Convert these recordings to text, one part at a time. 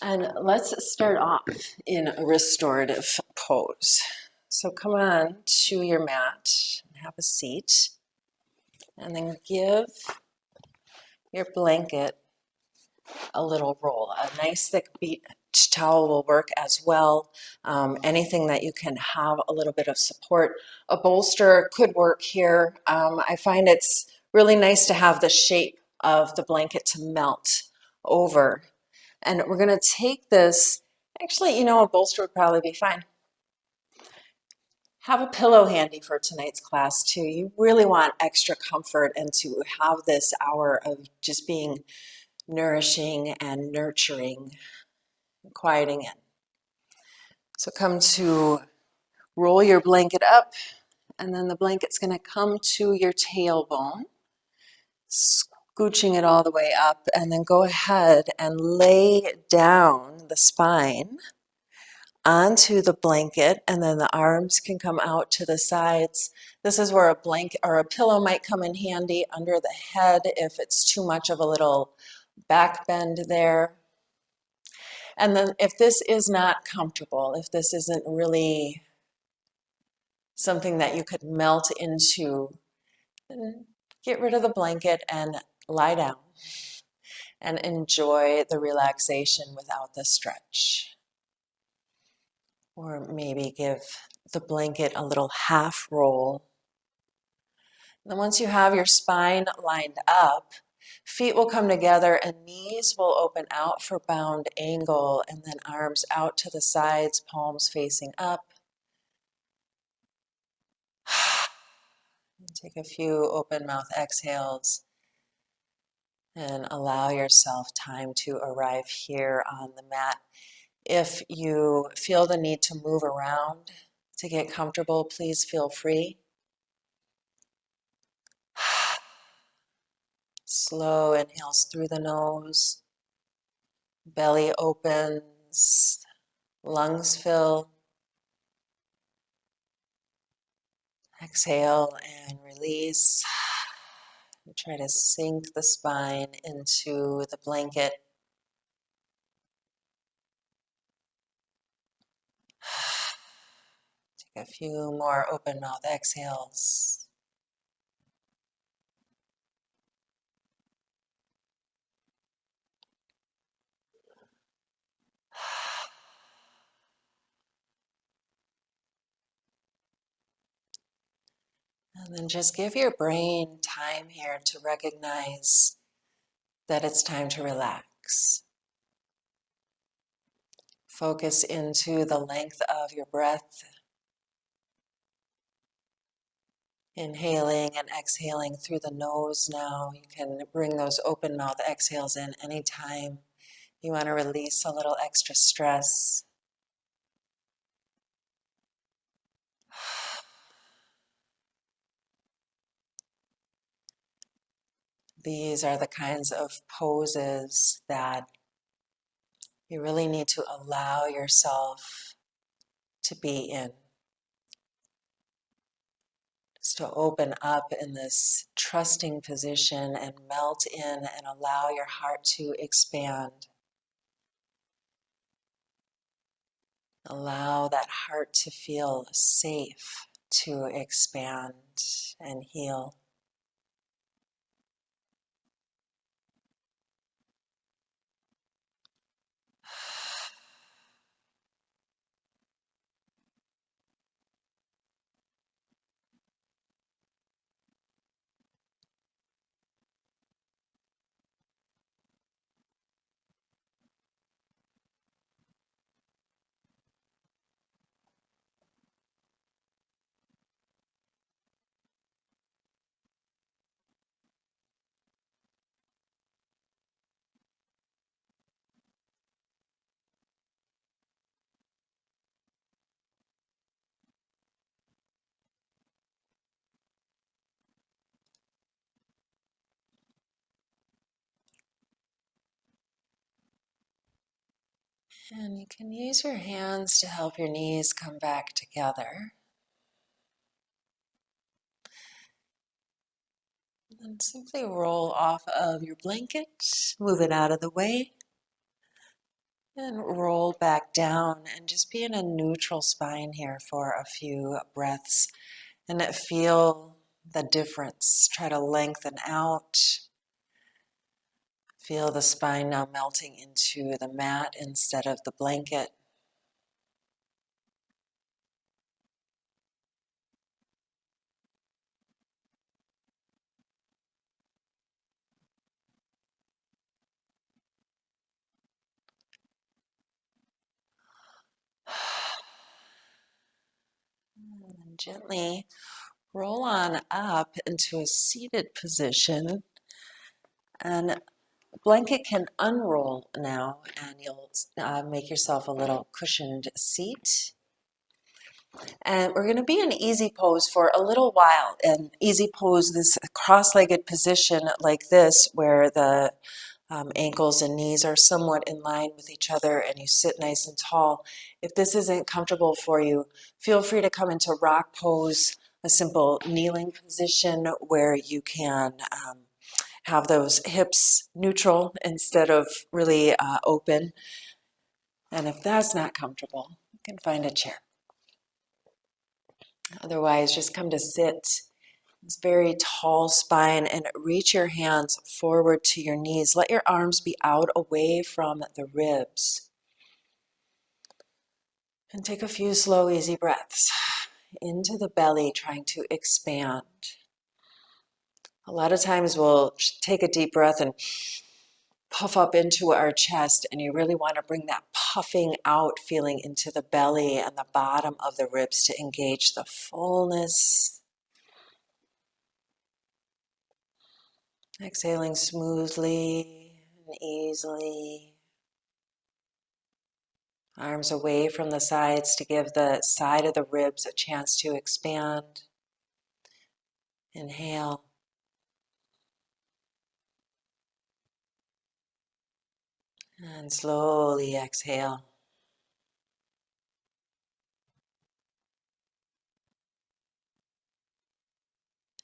And let's start off in a restorative pose. So come on to your mat and have a seat, and then give your blanket a little roll. A nice thick beach towel will work as well. Anything that you can have a little bit of support. A bolster could work here. I find it's really nice to have the shape of the blanket to melt over. And we're going to take this, actually, a bolster would probably be fine. Have a pillow handy for tonight's class too. You really want extra comfort and to have this hour of just being nourishing and nurturing, quieting in. So come to roll your blanket up, and then the blanket's going to come to your tailbone, scooching it all the way up, and then go ahead and lay down the spine onto the blanket, and then the arms can come out to the sides. This is where a blanket or a pillow might come in handy under the head if it's too much of a little back bend there. And then if this is not comfortable, if this isn't really something that you could melt into, then get rid of the blanket and lie down and enjoy the relaxation without the stretch. Or maybe give the blanket a little half roll. And then once you have your spine lined up, feet will come together and knees will open out for bound angle, and then arms out to the sides, palms facing up. Take a few open mouth exhales and allow yourself time to arrive here on the mat. If you feel the need to move around to get comfortable, please feel free. Slow inhales through the nose, belly opens, lungs fill. Exhale and release. Try to sink the spine into the blanket. Take a few more open mouth exhales. And then just give your brain time here to recognize that it's time to relax. Focus into the length of your breath. Inhaling and exhaling through the nose now. You can bring those open mouth exhales in anytime you want to release a little extra stress. These are the kinds of poses that you really need to allow yourself to be in. Just to open up in this trusting position and melt in and allow your heart to expand. Allow that heart to feel safe to expand and heal. And you can use your hands to help your knees come back together. And simply roll off of your blanket, move it out of the way. And roll back down and just be in a neutral spine here for a few breaths and feel the difference. Try to lengthen out. Feel the spine now melting into the mat instead of the blanket. And gently roll on up into a seated position. And blanket can unroll now, and you'll make yourself a little cushioned seat. And we're going to be in easy pose for a little while. And easy pose, this cross-legged position like this, where the ankles and knees are somewhat in line with each other and you sit nice and tall. If this isn't comfortable for you, feel free to come into rock pose, a simple kneeling position where you can have those hips neutral instead of really open. And if that's not comfortable, you can find a chair. Otherwise, just come to sit. This very tall spine and reach your hands forward to your knees. Let your arms be out away from the ribs. And take a few slow, easy breaths into the belly, trying to expand. A lot of times we'll take a deep breath and puff up into our chest, and you really want to bring that puffing out feeling into the belly and the bottom of the ribs to engage the fullness. Exhaling smoothly and easily. Arms away from the sides to give the side of the ribs a chance to expand. Inhale. And slowly exhale.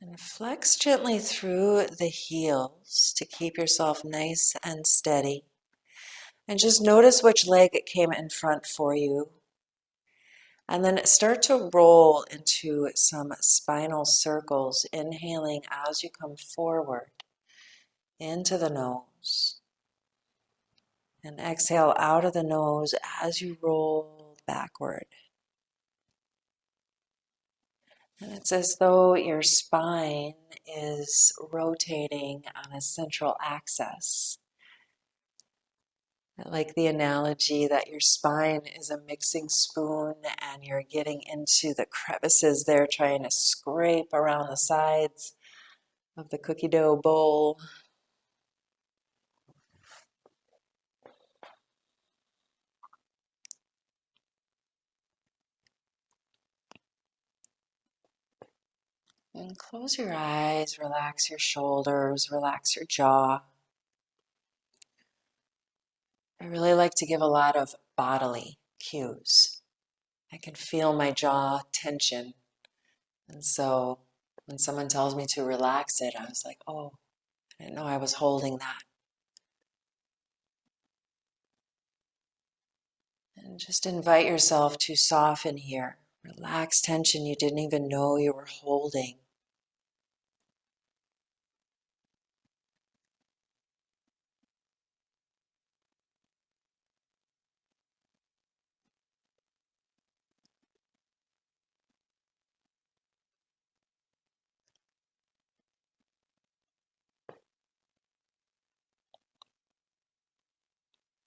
And flex gently through the heels to keep yourself nice and steady. And just notice which leg came in front for you. And then start to roll into some spinal circles, inhaling as you come forward into the nose. And exhale out of the nose as you roll backward. And it's as though your spine is rotating on a central axis. I like the analogy that your spine is a mixing spoon and you're getting into the crevices there, trying to scrape around the sides of the cookie dough bowl. And close your eyes, relax your shoulders, relax your jaw. I really like to give a lot of bodily cues. I can feel my jaw tension. And so when someone tells me to relax it, I was like, oh, I didn't know I was holding that. And just invite yourself to soften here. Relax tension you didn't even know you were holding.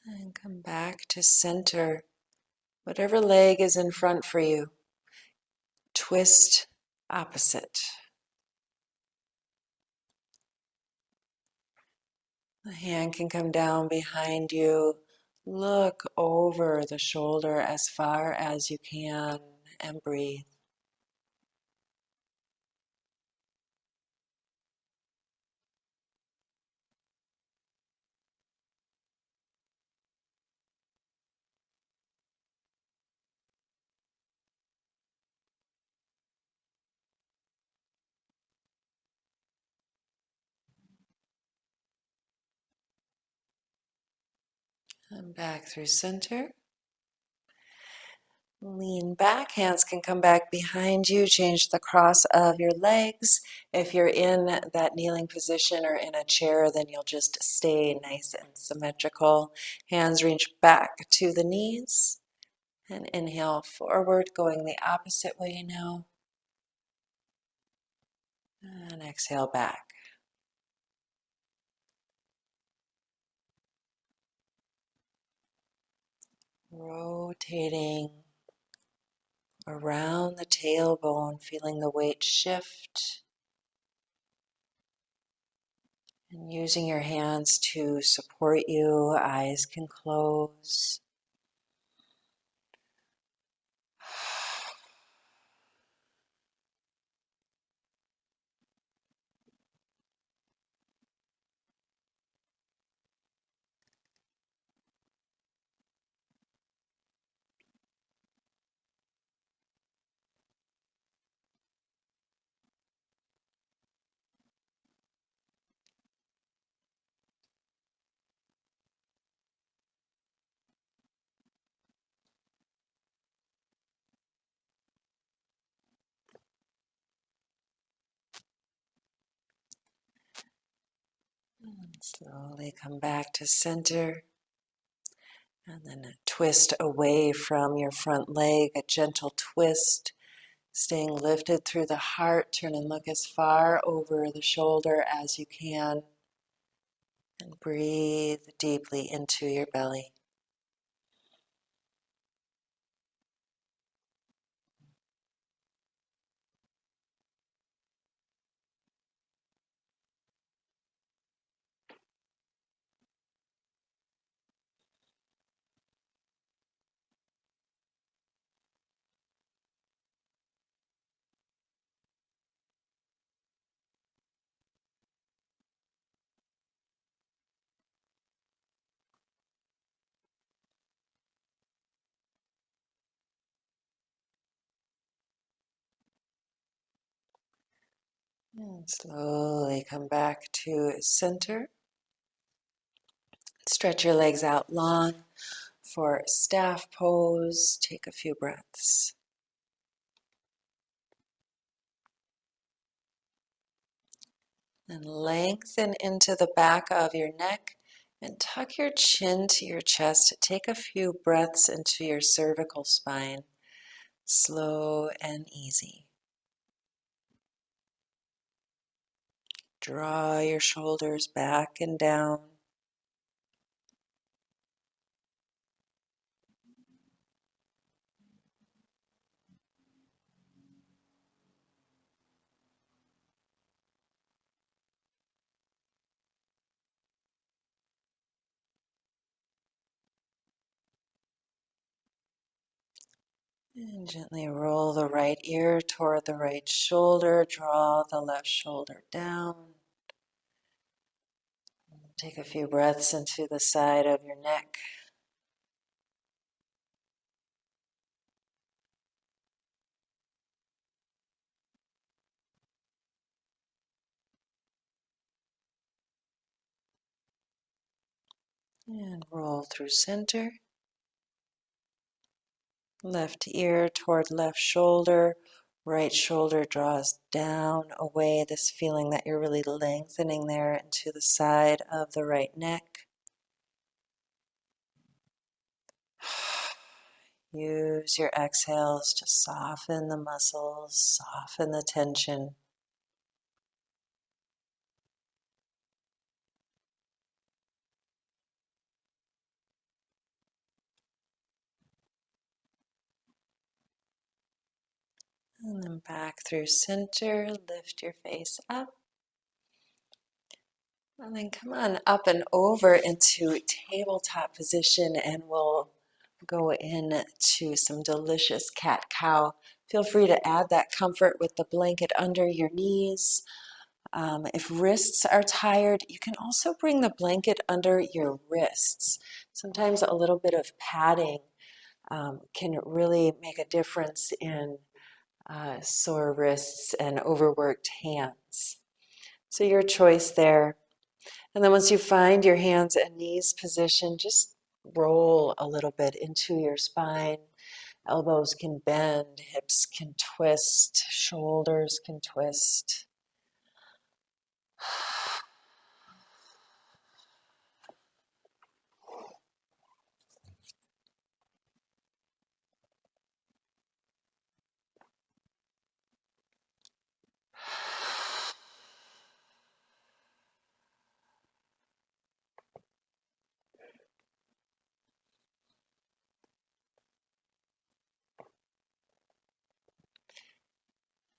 And come back to center. Whatever leg is in front for you, twist opposite. The hand can come down behind you. Look over the shoulder as far as you can and breathe. And back through center. Lean back, hands can come back behind you. Change the cross of your legs. If you're in that kneeling position or in a chair, then you'll just stay nice and symmetrical. Hands reach back to the knees. And inhale forward, going the opposite way now. And exhale back. Rotating around the tailbone, feeling the weight shift. And using your hands to support you, eyes can close. And slowly come back to center. And then a twist away from your front leg, a gentle twist. Staying lifted through the heart. Turn and look as far over the shoulder as you can. And breathe deeply into your belly. And slowly come back to center. Stretch your legs out long for staff pose. Take a few breaths. And lengthen into the back of your neck and tuck your chin to your chest. Take a few breaths into your cervical spine. Slow and easy. Draw your shoulders back and down. And gently roll the right ear toward the right shoulder. Draw the left shoulder down. Take a few breaths into the side of your neck. And roll through center. Left ear toward left shoulder. Right shoulder draws down, away. This feeling that you're really lengthening there into the side of the right neck. Use your exhales to soften the muscles, soften the tension. And then back through center, lift your face up. And then come on up and over into tabletop position, and we'll go into some delicious cat-cow. Feel free to add that comfort with the blanket under your knees. If wrists are tired, you can also bring the blanket under your wrists. Sometimes a little bit of padding can really make a difference in sore wrists and overworked hands. So your choice there. And then once you find your hands and knees position, just roll a little bit into your spine. Elbows can bend, hips can twist, shoulders can twist.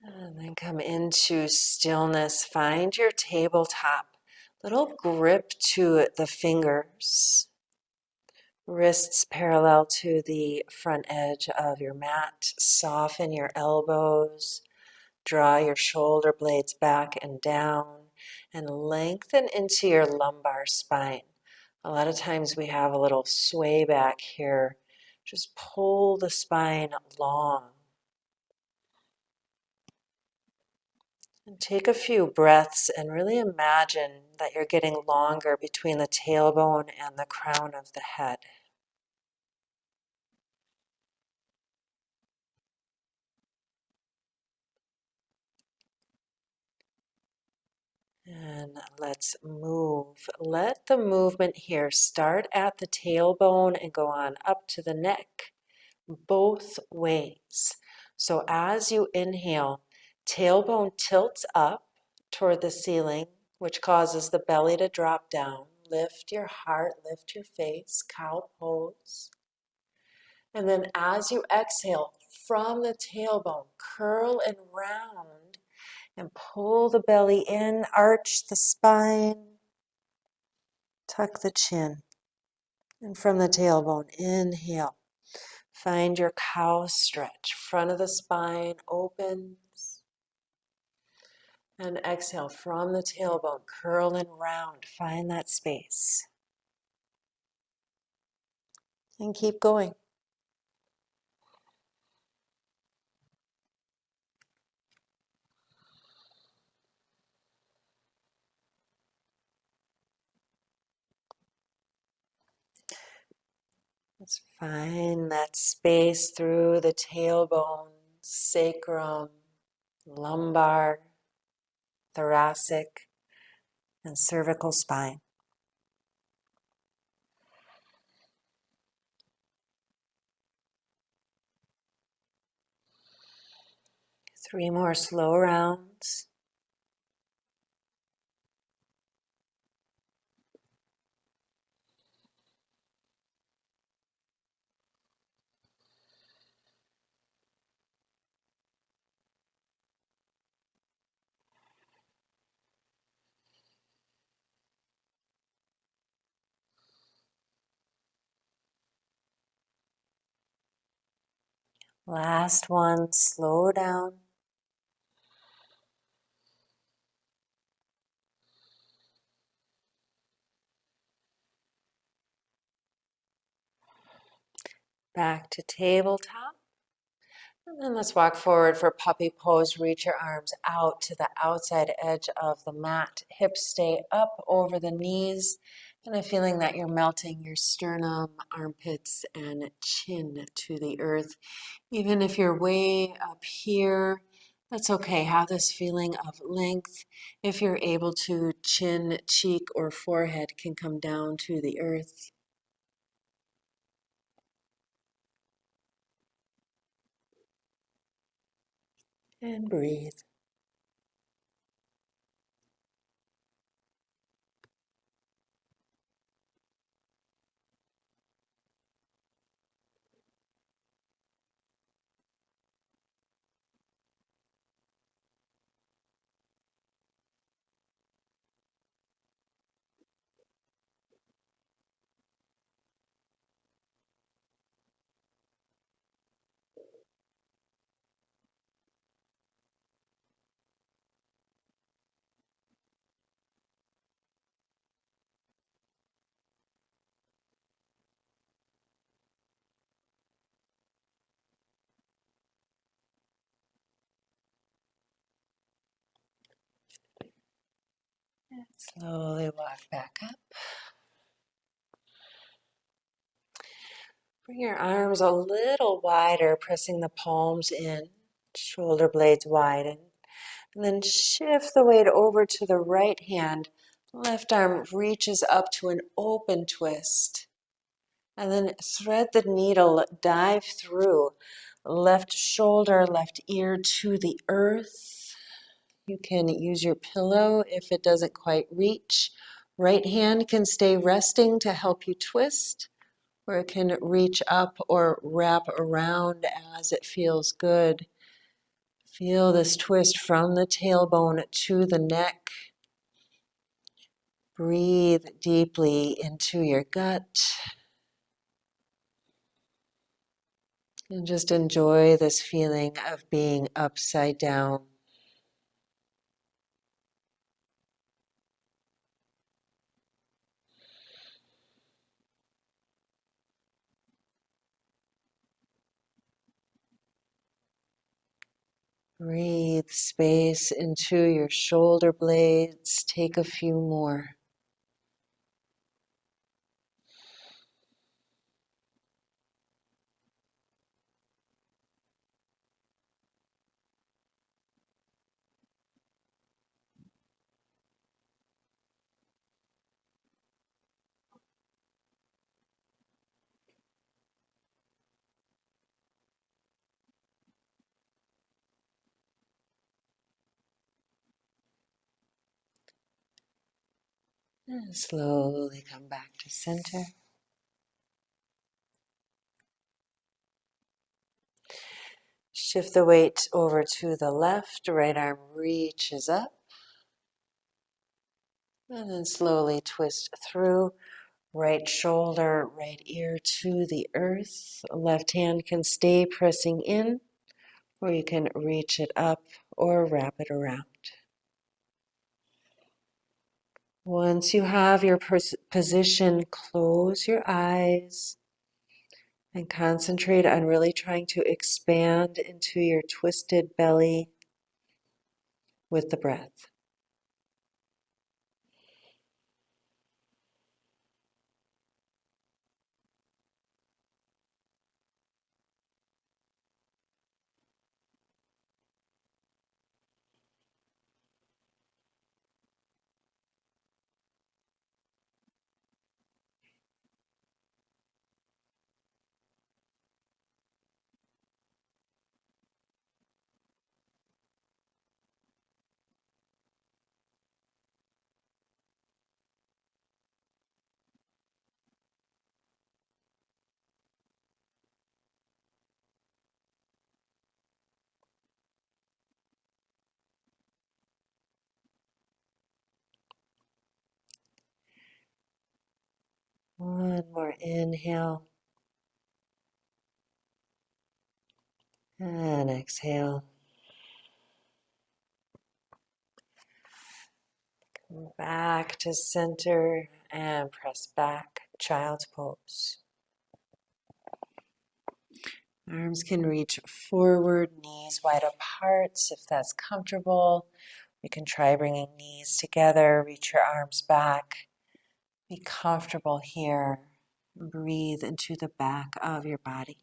And then come into stillness. Find your tabletop. Little grip to the fingers. Wrists parallel to the front edge of your mat. Soften your elbows. Draw your shoulder blades back and down. And lengthen into your lumbar spine. A lot of times we have a little sway back here. Just pull the spine long. And take a few breaths and really imagine that you're getting longer between the tailbone and the crown of the head. And let's move. Let the movement here start at the tailbone and go on up to the neck, both ways. So as you inhale, tailbone tilts up toward the ceiling, which causes the belly to drop down. Lift your heart, lift your face, cow pose. And then as you exhale from the tailbone, curl and round and pull the belly in, arch the spine, tuck the chin. And from the tailbone, inhale. Find your cow stretch. Front of the spine opens. And exhale from the tailbone, curl and round. Find that space. And keep going. Let's find that space through the tailbone, sacrum, lumbar, thoracic, and cervical spine. 3 more slow rounds. Last one, slow down. Back to tabletop. And then let's walk forward for puppy pose. Reach your arms out to the outside edge of the mat. Hips stay up over the knees. And I'm feeling that you're melting your sternum, armpits, and chin to the earth. Even if you're way up here, that's okay. Have this feeling of length. If you're able to, chin, cheek, or forehead can come down to the earth. And breathe. Slowly walk back up. Bring your arms a little wider, pressing the palms in, shoulder blades widen. And then shift the weight over to the right hand. Left arm reaches up to an open twist. And then thread the needle, dive through. Left shoulder, left ear to the earth. You can use your pillow if it doesn't quite reach. Right hand can stay resting to help you twist, or it can reach up or wrap around as it feels good. Feel this twist from the tailbone to the neck. Breathe deeply into your gut. And just enjoy this feeling of being upside down. Breathe space into your shoulder blades. Take a few more. And slowly come back to center. Shift the weight over to the left. Right arm reaches up. And then slowly twist through. Right shoulder, right ear to the earth. Left hand can stay pressing in, or you can reach it up or wrap it around. Once you have your position, close your eyes and concentrate on really trying to expand into your twisted belly with the breath. One more inhale and exhale. Back to center and press back, child's pose. Arms can reach forward, knees wide apart if that's comfortable. You can try bringing knees together, reach your arms back. Be comfortable here. Breathe into the back of your body.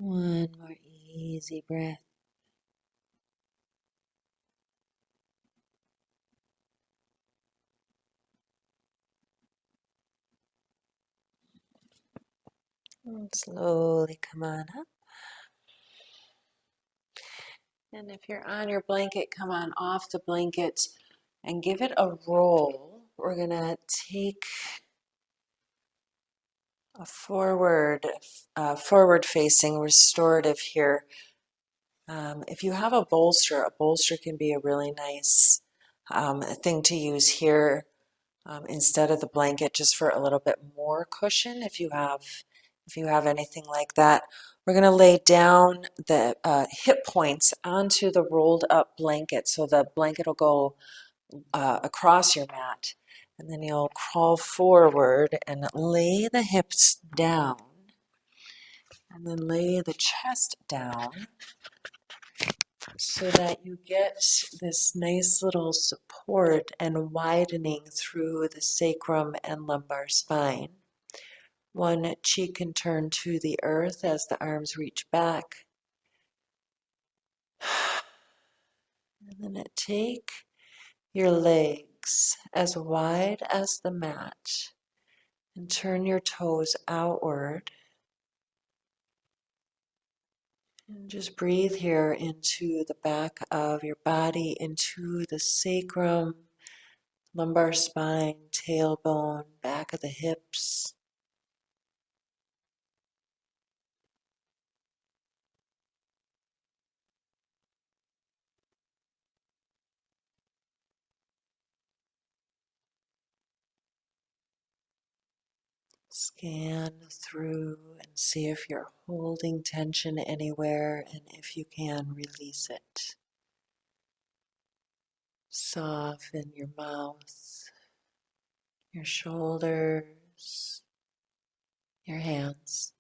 One more easy breath. And slowly come on up. And if you're on your blanket, come on off the blanket and give it a roll. We're going to take a forward-facing restorative here. If you have a bolster can be a really nice thing to use here instead of the blanket, just for a little bit more cushion. If you have anything like that, we're going to lay down the hip points onto the rolled up blanket, so the blanket will go across your mat, and then you'll crawl forward and lay the hips down, and then lay the chest down, so that you get this nice little support and widening through the sacrum and lumbar spine. One cheek can turn to the earth as the arms reach back. And then take your legs as wide as the mat and turn your toes outward. And just breathe here into the back of your body, into the sacrum, lumbar spine, tailbone, back of the hips. Scan through and see if you're holding tension anywhere, and if you can, release it. Soften your mouth, your shoulders, your hands.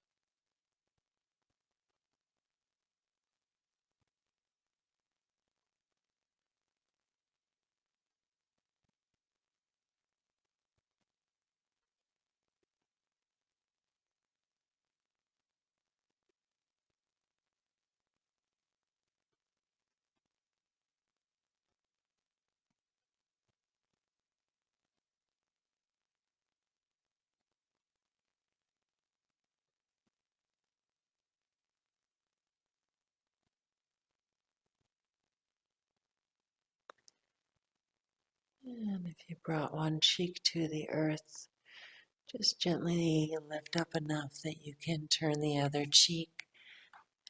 And if you brought one cheek to the earth, just gently lift up enough that you can turn the other cheek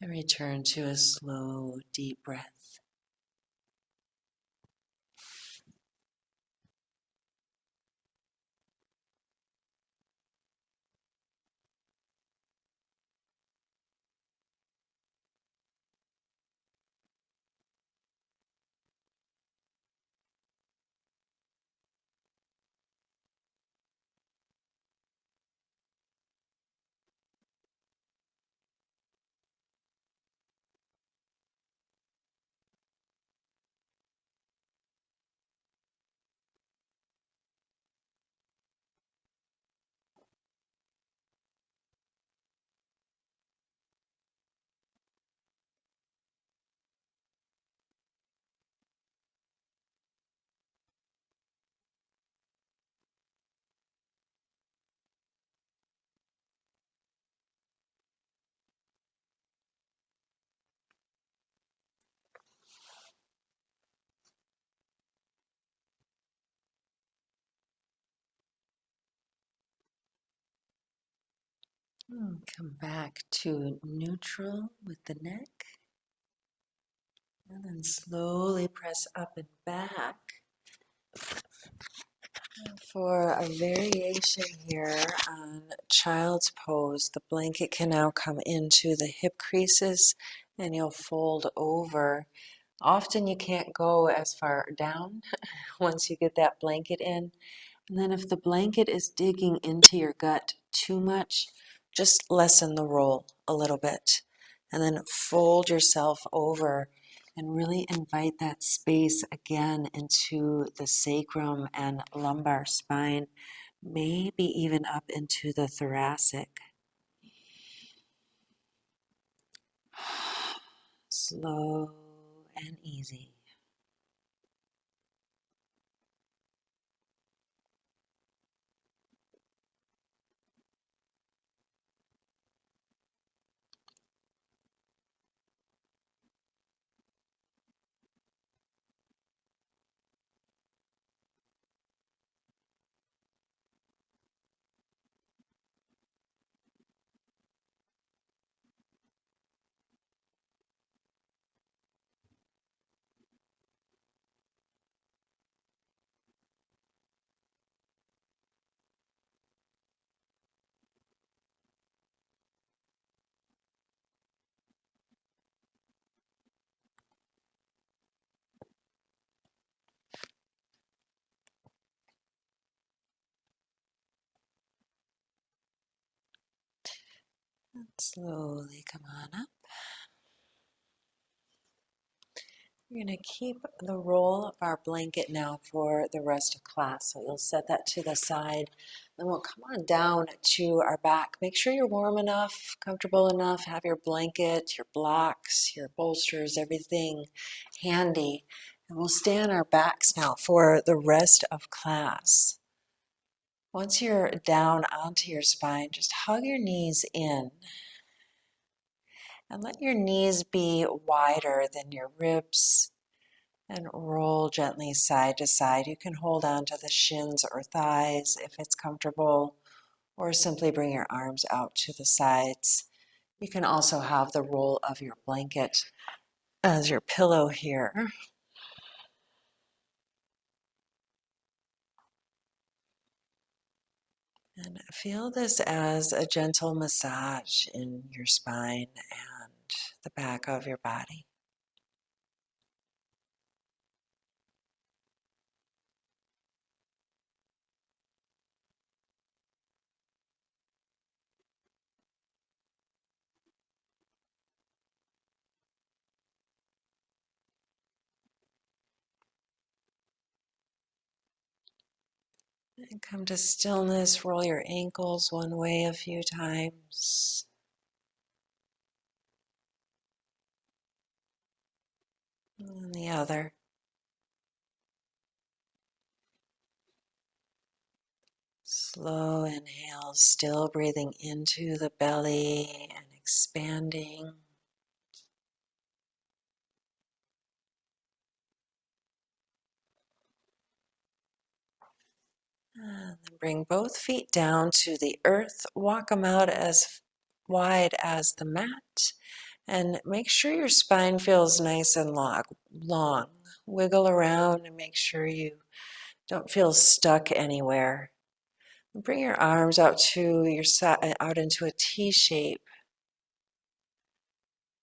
and return to a slow, deep breath. Come back to neutral with the neck. And then slowly press up and back for a variation here on child's pose. The blanket can now come into the hip creases and you'll fold over. Often you can't go as far down once you get that blanket in. And then if the blanket is digging into your gut too much, just lessen the roll a little bit. And then fold yourself over and really invite that space again into the sacrum and lumbar spine, maybe even up into the thoracic. Slow and easy. Slowly come on up. We're going to keep the roll of our blanket now for the rest of class. So you'll set that to the side. Then we'll come on down to our back. Make sure you're warm enough, comfortable enough. Have your blanket, your blocks, your bolsters, everything handy. And we'll stay on our backs now for the rest of class. Once you're down onto your spine, just hug your knees in. And let your knees be wider than your ribs. And roll gently side to side. You can hold on to the shins or thighs if it's comfortable, or simply bring your arms out to the sides. You can also have the roll of your blanket as your pillow here. And feel this as a gentle massage in your spine and the back of your body. And come to stillness. Roll your ankles one way a few times. And the other. Slow inhale, still breathing into the belly and expanding. And then bring both feet down to the earth. Walk them out as wide as the mat. And make sure your spine feels nice and long. Wiggle around and make sure you don't feel stuck anywhere. Bring your arms out to your side, out into a T shape.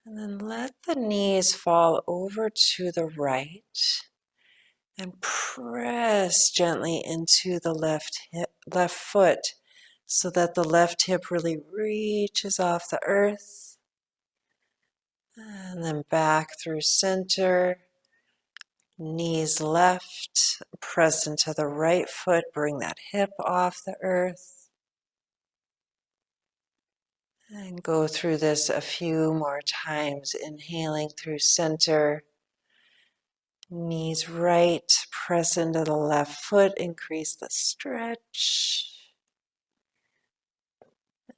And then let the knees fall over to the right and press gently into the left foot so that the left hip really reaches off the earth. And then back through center, knees left, press into the right foot, bring that hip off the earth. And go through this a few more times, inhaling through center. Knees right, press into the left foot, increase the stretch.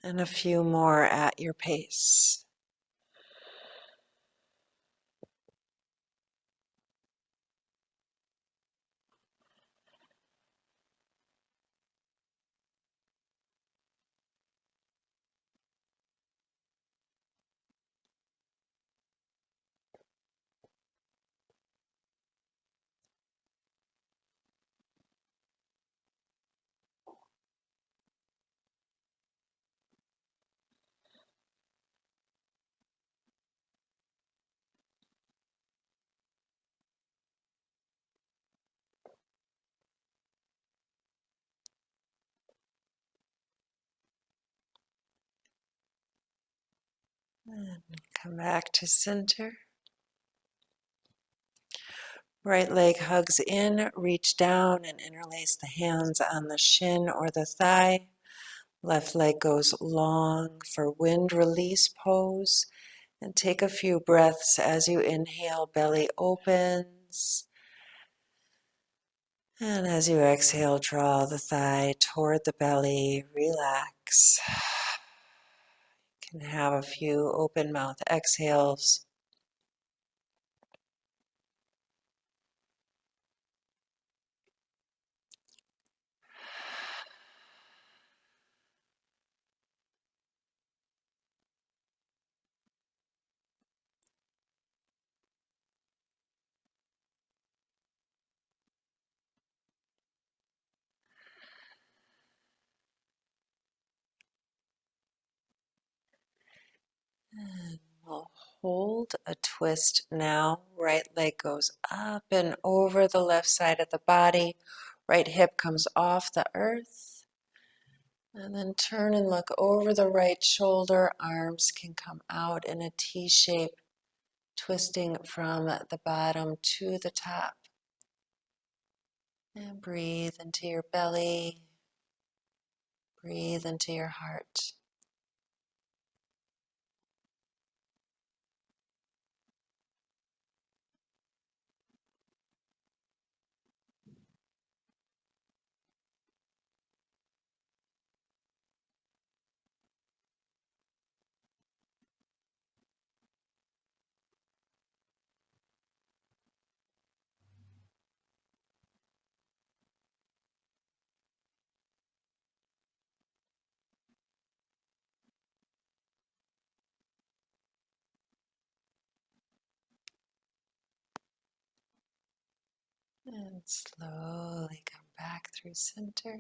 And a few more at your pace. And come back to center. Right leg hugs in, reach down and interlace the hands on the shin or the thigh. Left leg goes long for wind release pose. And take a few breaths as you inhale, belly opens. And as you exhale, draw the thigh toward the belly, relax. You can have a few open mouth exhales. And we'll hold a twist now. Right leg goes up and over the left side of the body. Right hip comes off the earth. And then turn and look over the right shoulder. Arms can come out in a T shape, twisting from the bottom to the top. And breathe into your belly. Breathe into your heart. And slowly come back through center.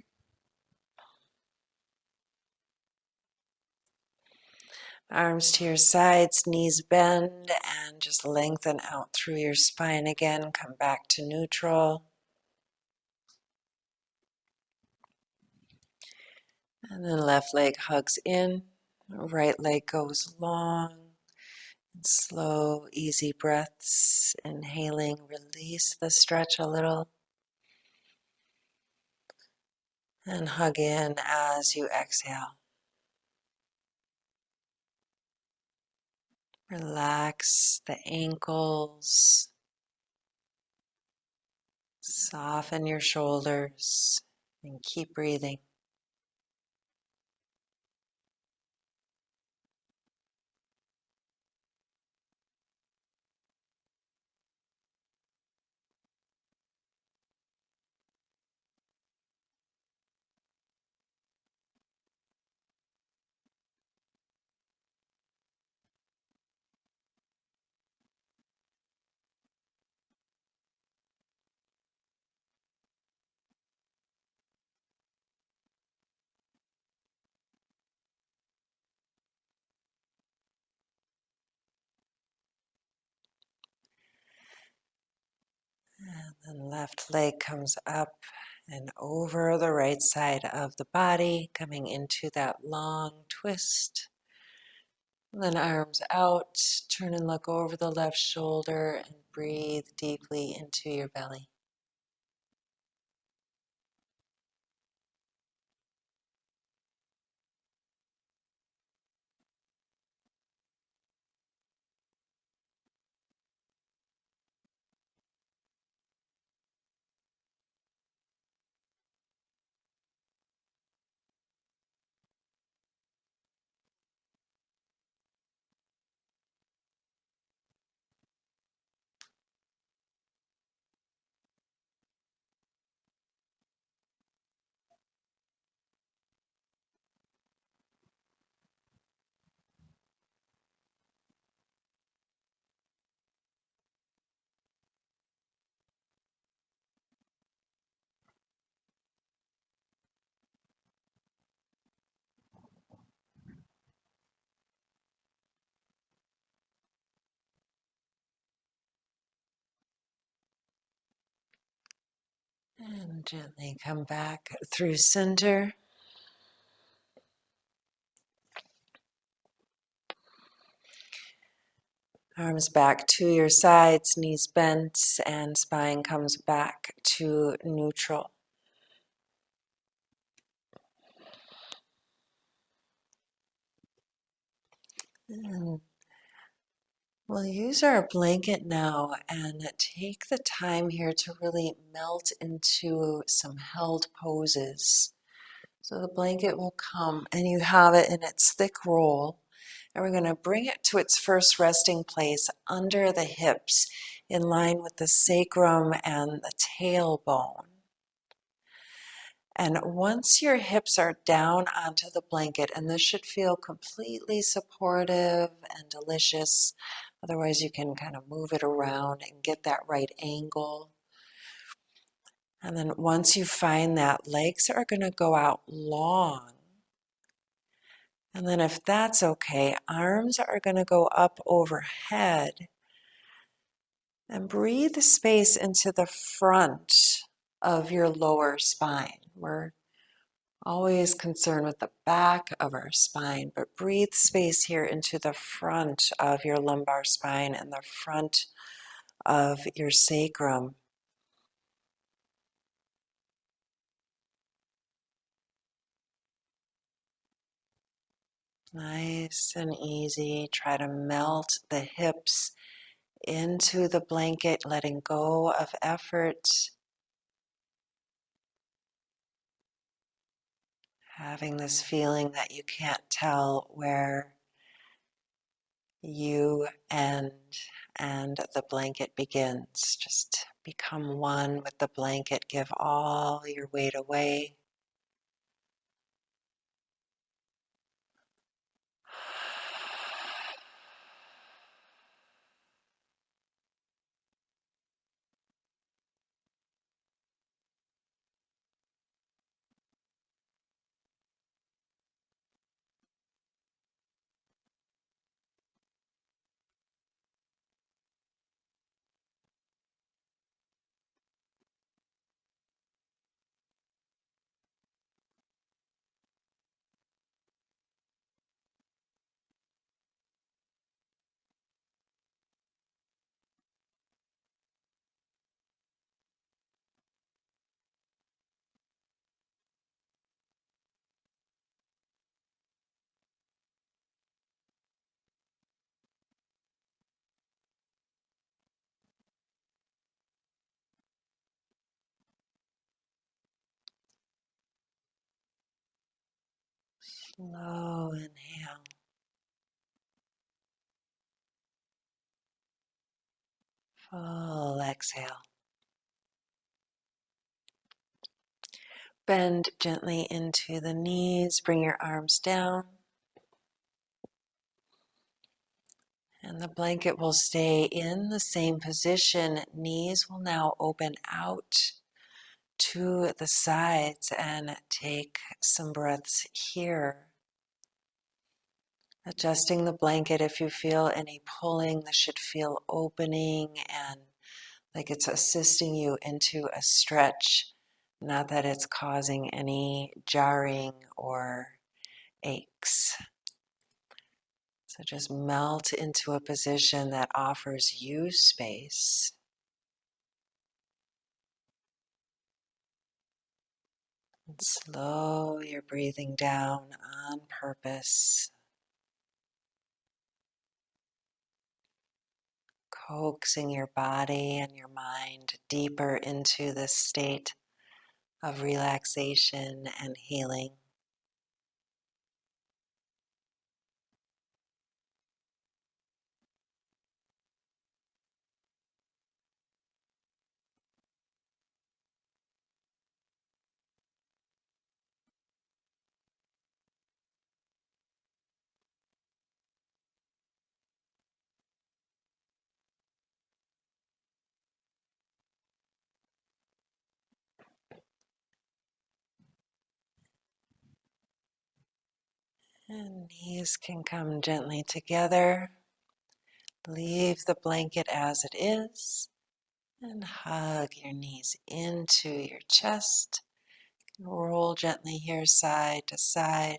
Arms to your sides, knees bend, and just lengthen out through your spine again. Come back to neutral. And then left leg hugs in, right leg goes long. And slow, easy breaths. Inhaling, release the stretch a little. And hug in as you exhale. Relax the ankles. Soften your shoulders and keep breathing. And then left leg comes up and over the right side of the body, coming into that long twist. And then arms out, turn and look over the left shoulder and breathe deeply into your belly. And gently come back through center. Arms back to your sides, knees bent, and spine comes back to neutral. And we'll use our blanket now and take the time here to really melt into some held poses. So the blanket will come and you have it in its thick roll. And we're going to bring it to its first resting place under the hips in line with the sacrum and the tailbone. And once your hips are down onto the blanket, and this should feel completely supportive and delicious, otherwise you can kind of move it around and get that right angle. And then once you find that, legs are going to go out long. And then if that's okay, arms are going to go up overhead. And breathe space into the front of your lower spine. We're Always concerned with the back of our spine, but breathe space here into the front of your lumbar spine and the front of your sacrum. Nice and easy. Try to melt the hips into the blanket, letting go of effort. Having this feeling that you can't tell where you end and the blanket begins. Just become one with the blanket. Give all your weight away. Slow inhale. Full exhale. Bend gently into the knees. Bring your arms down. And the blanket will stay in the same position. Knees will now open out to the sides and take some breaths here. Adjusting the blanket if you feel any pulling. This should feel opening and like it's assisting you into a stretch, not that it's causing any jarring or aches. So just melt into a position that offers you space. And slow your breathing down on purpose. Coaxing your body and your mind deeper into this state of relaxation and healing. And knees can come gently together. Leave the blanket as it is and hug your knees into your chest. Roll gently here side to side.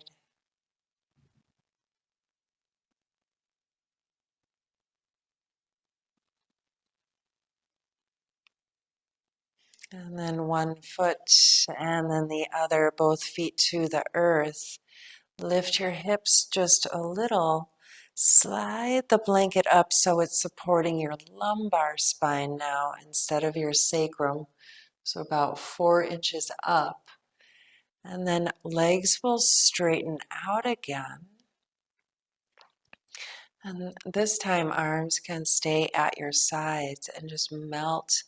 And then one foot and then the other, both feet to the earth. Lift your hips just a little. Slide the blanket up so it's supporting your lumbar spine now instead of your sacrum. So about 4 inches up. And then legs will straighten out again. And this time arms can stay at your sides and just melt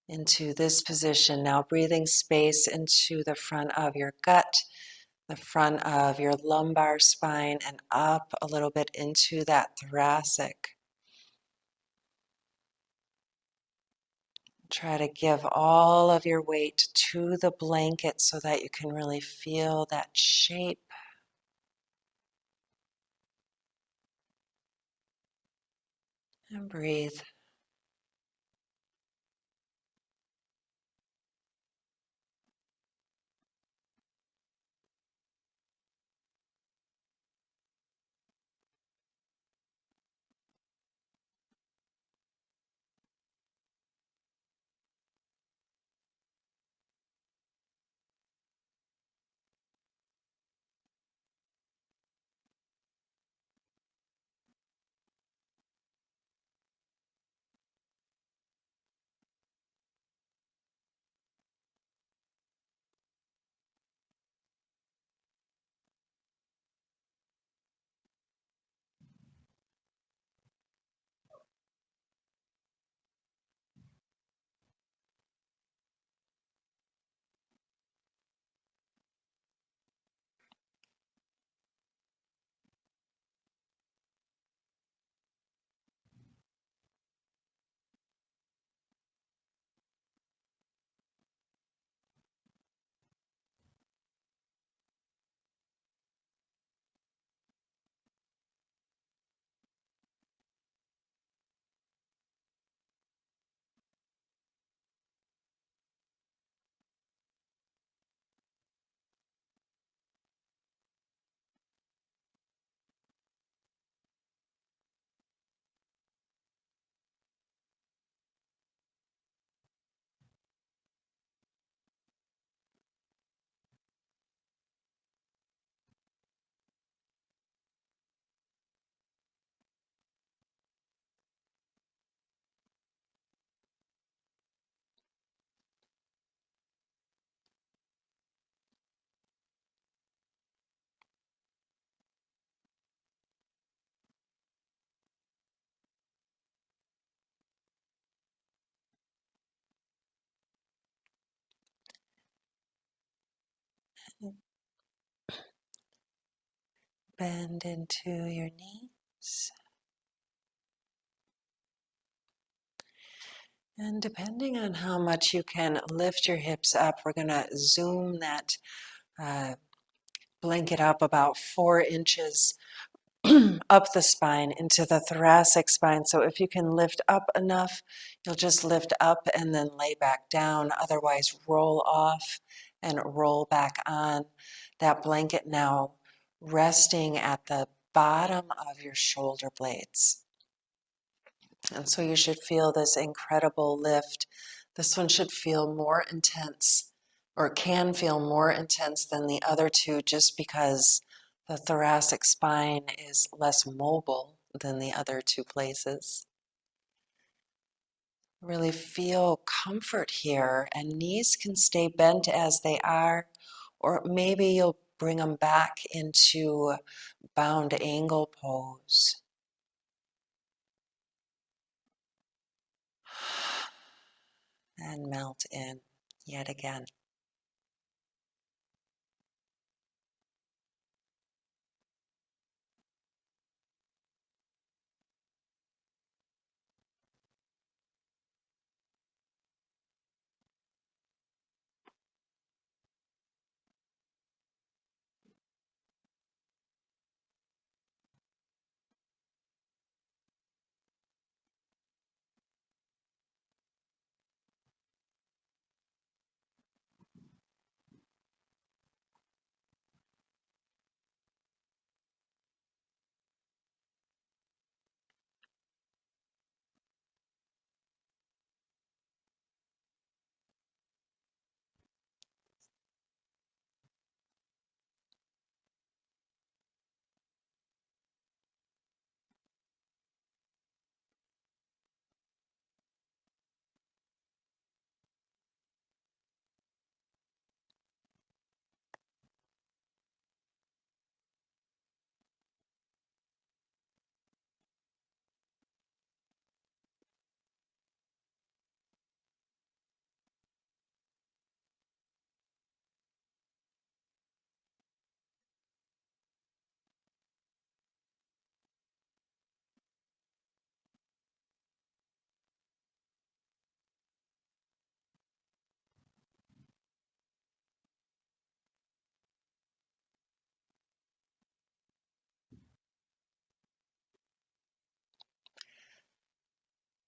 into this position. Now breathing space into the front of your gut, the front of your lumbar spine, and up a little bit into that thoracic. Try to give all of your weight to the blanket so that you can really feel that shape. And breathe. Bend into your knees. And depending on how much you can lift your hips up, we're going to zoom that blanket up about 4 inches up the spine into the thoracic spine. So if you can lift up enough, you'll just lift up and then lay back down. Otherwise, roll off and roll back on. That blanket now resting at the bottom of your shoulder blades. And so you should feel this incredible lift. This one should feel more intense, or can feel more intense than the other two, just because the thoracic spine is less mobile than the other two places. Really feel comfort here, and knees can stay bent as they are, or maybe you'll bring them back into bound angle pose. And melt in yet again.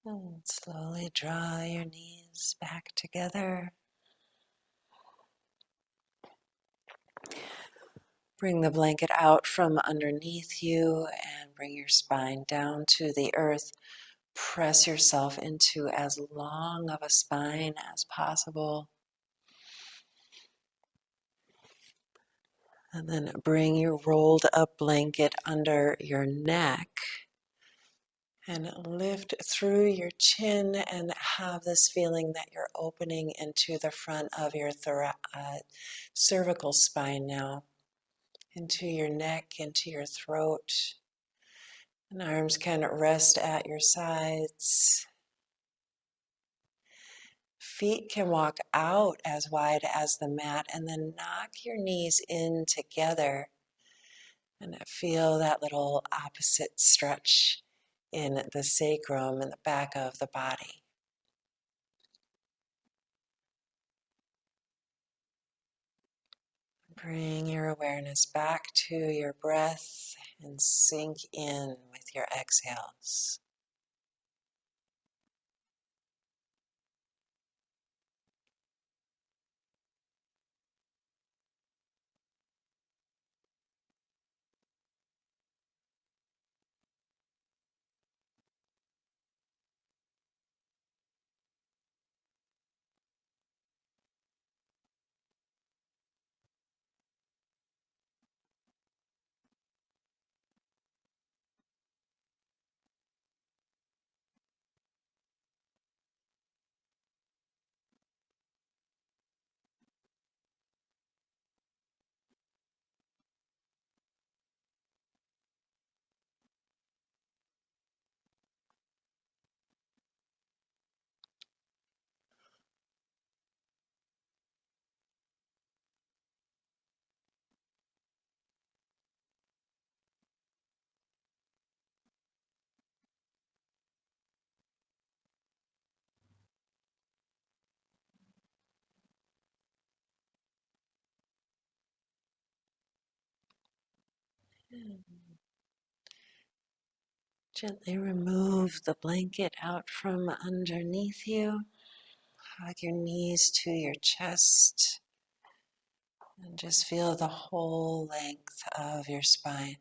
And slowly draw your knees back together. Bring the blanket out from underneath you and bring your spine down to the earth. Press yourself into as long of a spine as possible. And then bring your rolled up blanket under your neck and lift through your chin and have this feeling that you're opening into the front of your cervical spine now, into your neck, into your throat. And arms can rest at your sides. Feet can walk out as wide as the mat, and then knock your knees in together and feel that little opposite stretch in the sacrum and the back of the body. Bring your awareness back to your breath and sink in with your exhales. Gently remove the blanket out from underneath you. Hug your knees to your chest and just feel the whole length of your spine.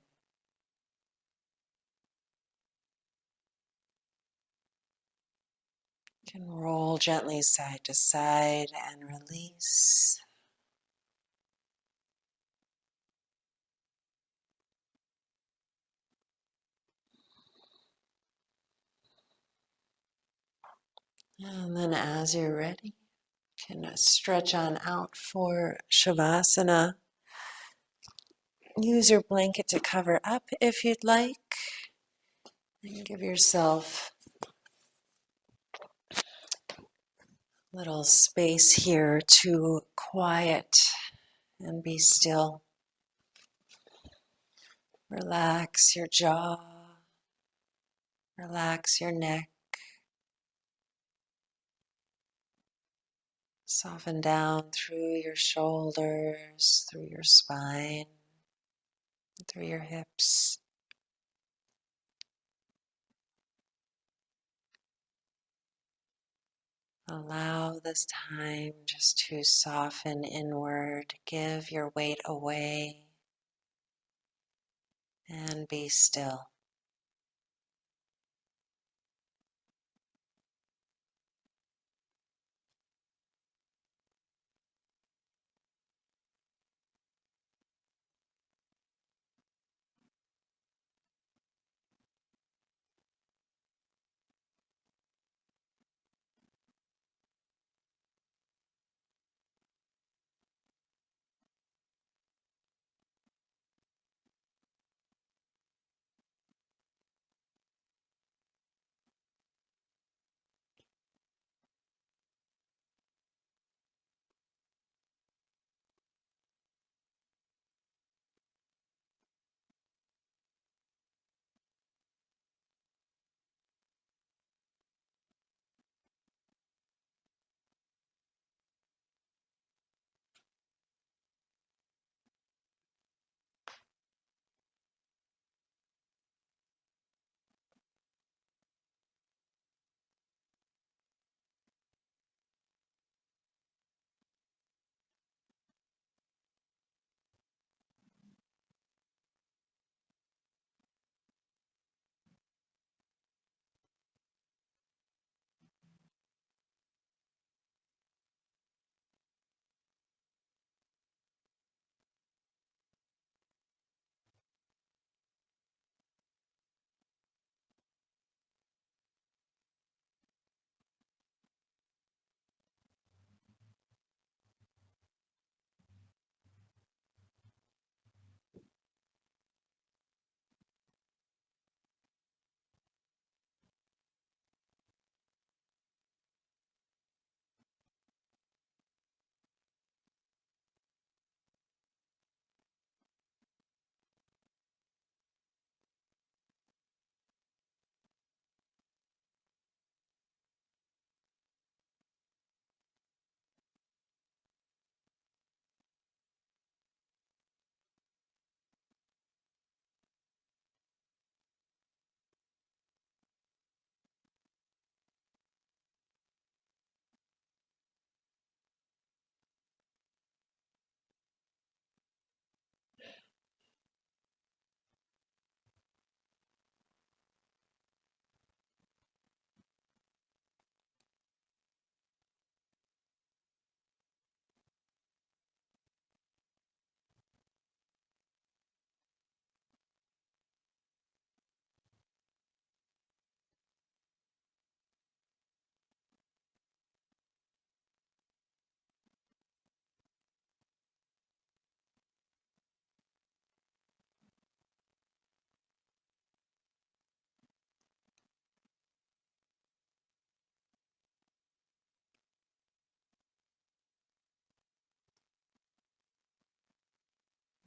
You can roll gently side to side and release. And then as you're ready, you can stretch on out for Savasana. Use your blanket to cover up if you'd like. And give yourself a little space here to quiet and be still. Relax your jaw, relax your neck, soften down through your shoulders, through your spine, through your hips. Allow this time just to soften inward, give your weight away, and be still.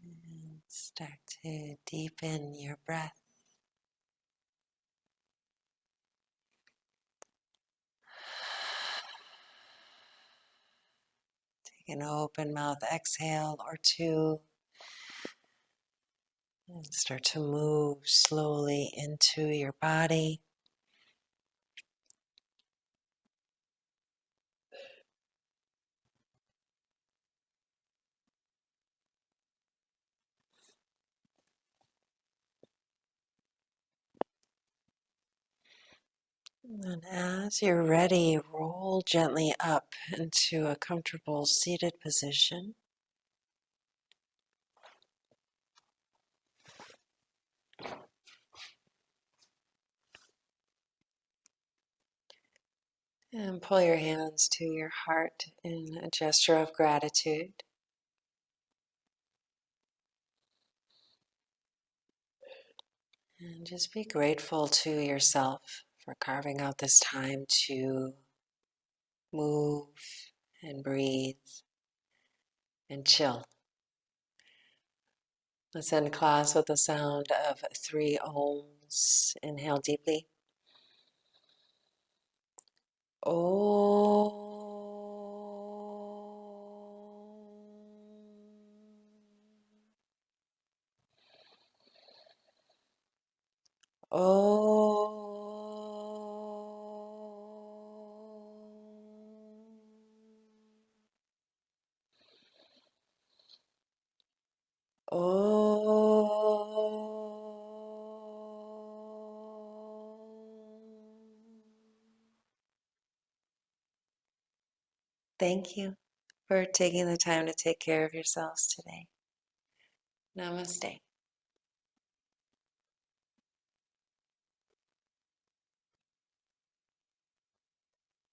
And start to deepen your breath. Take an open mouth exhale or two. And start to move slowly into your body. And then as you're ready, roll gently up into a comfortable seated position. And pull your hands to your heart in a gesture of gratitude. And just be grateful to yourself for carving out this time to move and breathe and chill. Let's end class with the sound of 3 ohms. Inhale deeply. Om. Thank you for taking the time to take care of yourselves today. Namaste.